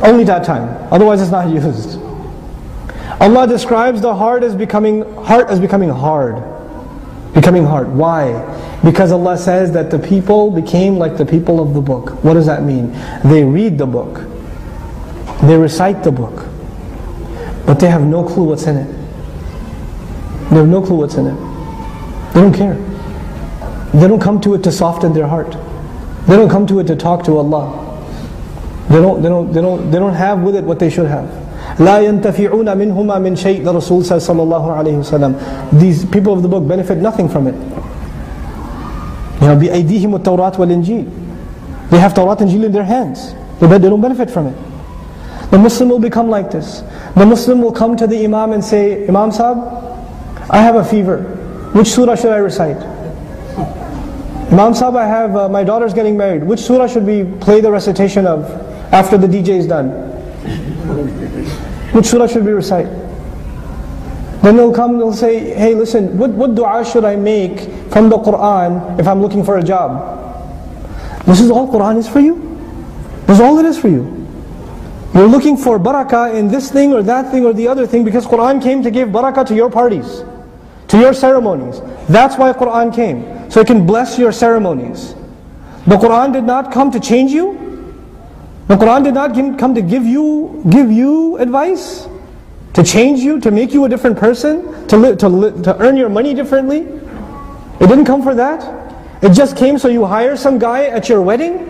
Only that time. Otherwise it's not used. Allah describes the heart as becoming hard. Becoming hard. Why? Because Allah says that the people became like the people of the book. What does that mean? They read the book. They recite the book. But they have no clue what's in it. They have no clue what's in it. They don't care. They don't come to it to soften their heart. They don't come to it to talk to Allah. They don't have with it what they should have. لا ينتفعون منهما من شيء. The Rasul says sallallahu alayhi wasallam. These people of the book benefit nothing from it. بأيديهم التوراة والإنجيل. They have Tawrat and Injil in their hands. They don't benefit from it. The Muslim will become like this. The Muslim will come to the Imam and say, Imam Sahib, I have a fever. Which surah should I recite? Imam Sahib, I have my daughter's getting married. Which surah should we play the recitation of after the DJ is done? Which surah should we recite? Then they'll come and they'll say, hey listen, what dua should I make from the Quran if I'm looking for a job? This is all Quran is for you. This is all it is for you. You're looking for barakah in this thing or that thing or the other thing because Quran came to give barakah to your parties, to your ceremonies. That's why Quran came. So it can bless your ceremonies. The Quran did not come to change you. The Quran did not come to give you advice, to change you, to make you a different person, to earn your money differently. It didn't come for that. It just came so you hire some guy at your wedding,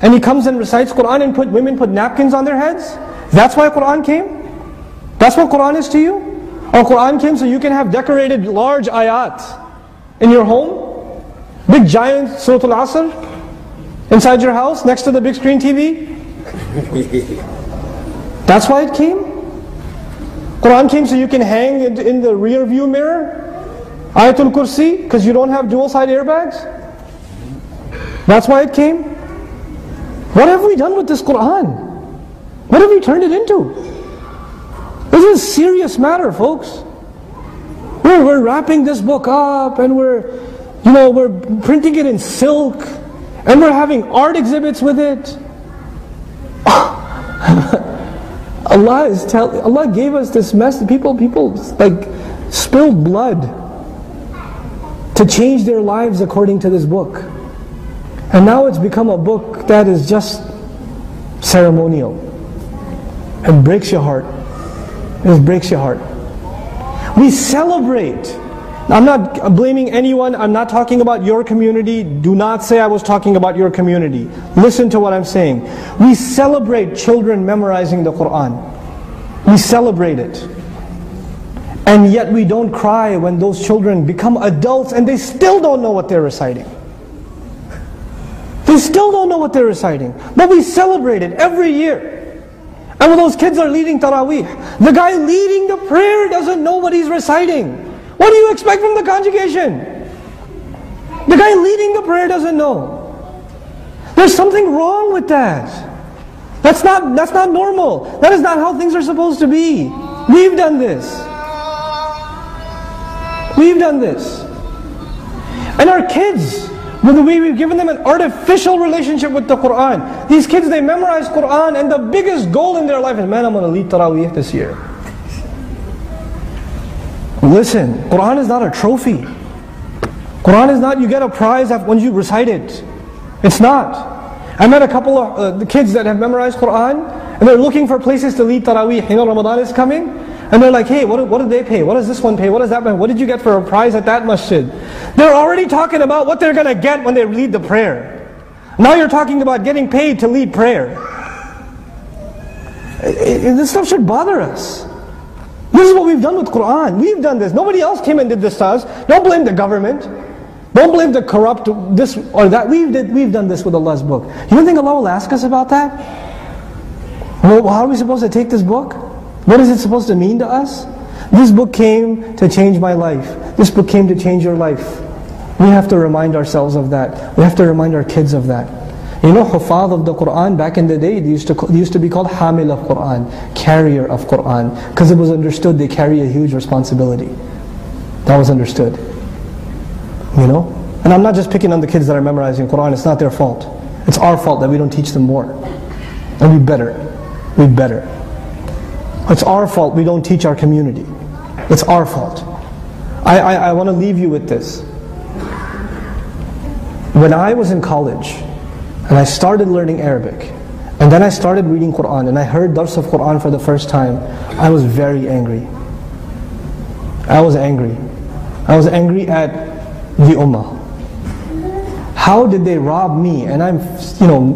and he comes and recites Quran and women put napkins on their heads. That's why Quran came? That's what Quran is to you? Or Quran came so you can have decorated large ayat in your home? Big giant Surah Al-Asr inside your house next to the big screen TV? That's why it came? Quran came so you can hang it in the rear view mirror? Ayatul Kursi, because you don't have dual side airbags? That's why it came? What have we done with this Quran? What have we turned it into? This is a serious matter, folks. We're wrapping this book up and we're printing it in silk and we're having art exhibits with it. Allah gave us this message. People like spilled blood to change their lives according to this book. And now it's become a book that is just ceremonial. It breaks your heart. It just breaks your heart. We celebrate. I'm not blaming anyone. I'm not talking about your community. Do not say I was talking about your community. Listen to what I'm saying. We celebrate children memorizing the Quran. We celebrate it. And yet we don't cry when those children become adults and they still don't know what they're reciting. They still don't know what they're reciting. But we celebrate it every year. And when those kids are leading Taraweeh, the guy leading the prayer doesn't know what he's reciting. What do you expect from the congregation? The guy leading the prayer doesn't know. There's something wrong with that. That's not normal. That is not how things are supposed to be. We've done this. We've done this. And our kids, with the way we've given them an artificial relationship with the Quran. These kids, they memorize Quran and the biggest goal in their life is, man, I'm going to lead Taraweeh this year. Listen, Quran is not a trophy. Quran is not, you get a prize when you recite it. It's not. I met a couple of the kids that have memorized Quran and they're looking for places to lead Taraweeh. You know, Ramadan is coming. And they're like, hey, what do they pay? What does this one pay? What does that pay? What did you get for a prize at that masjid? They're already talking about what they're going to get when they lead the prayer. Now you're talking about getting paid to lead prayer. This stuff should bother us. This is what we've done with Quran. We've done this. Nobody else came and did this to us. Don't blame the government. Don't blame the corrupt this or that. We've done this with Allah's book. You don't think Allah will ask us about that? Well, how are we supposed to take this book? What is it supposed to mean to us? This book came to change my life. This book came to change your life. We have to remind ourselves of that. We have to remind our kids of that. You know, Hufaz of the Quran, back in the day, they used to be called Hamil of Quran, carrier of Quran, because it was understood they carry a huge responsibility. That was understood. You know? And I'm not just picking on the kids that are memorizing Quran, it's not their fault. It's our fault that we don't teach them more. And we better. we'd better. It's our fault we don't teach our community. It's our fault. I want to leave you with this. When I was in college, and I started learning Arabic, and then I started reading Quran, and I heard dars of Quran for the first time, I was very angry. I was angry. I was angry at the Ummah. How did they rob me? And I'm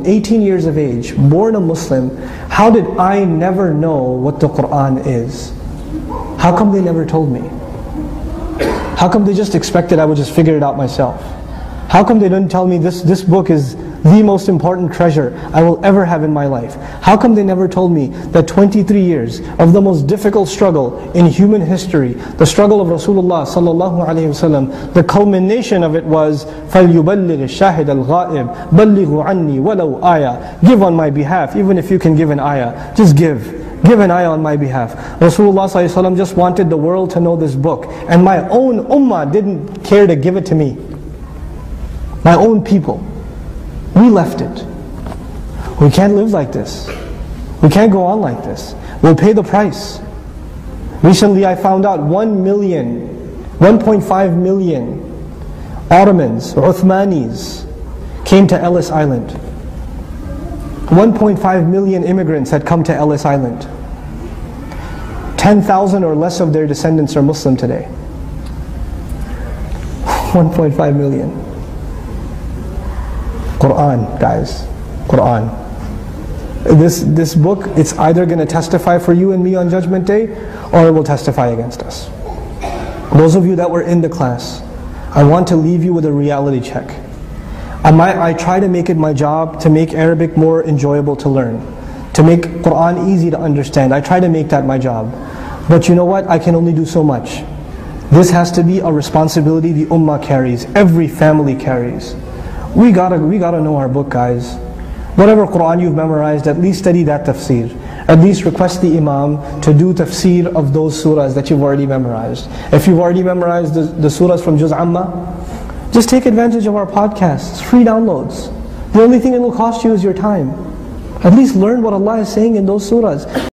18 years of age, born a Muslim. How did I never know what the Quran is? How come they never told me? How come they just expected I would just figure it out myself? How come they didn't tell me this book is the most important treasure I will ever have in my life? How come they never told me that 23 years of the most difficult struggle in human history, the struggle of Rasulullah sallallahu alaihi wasallam, the culmination of it was فَلْيُبَلِّغِ الشَّاهِدَ الْغَائِبِ بَلِّغُوا عَنِّي وَلَوْ آيَةً. Give on my behalf, even if you can give an ayah. Just give. Give an ayah on my behalf. Rasulullah sallallahu alaihi wasallam just wanted the world to know this book, and my own ummah didn't care to give it to me. My own people. We left it. We can't live like this. We can't go on like this. We'll pay the price. Recently I found out 1.5 million Ottomans, or Uthmanis, came to Ellis Island. 1.5 million immigrants had come to Ellis Island. 10,000 or less of their descendants are Muslim today. 1.5 million. Quran, guys. Quran. This book, it's either going to testify for you and me on Judgment Day, or it will testify against us. Those of you that were in the class, I want to leave you with a reality check. I try to make it my job to make Arabic more enjoyable to learn, to make Quran easy to understand. I try to make that my job. But you know what? I can only do so much. This has to be a responsibility the Ummah carries, every family carries. We gotta know our book, guys. Whatever Quran you've memorized, at least study that tafsir. At least request the Imam to do tafsir of those surahs that you've already memorized. If you've already memorized the surahs from Juz Amma, just take advantage of our podcasts, free downloads. The only thing it will cost you is your time. At least learn what Allah is saying in those surahs.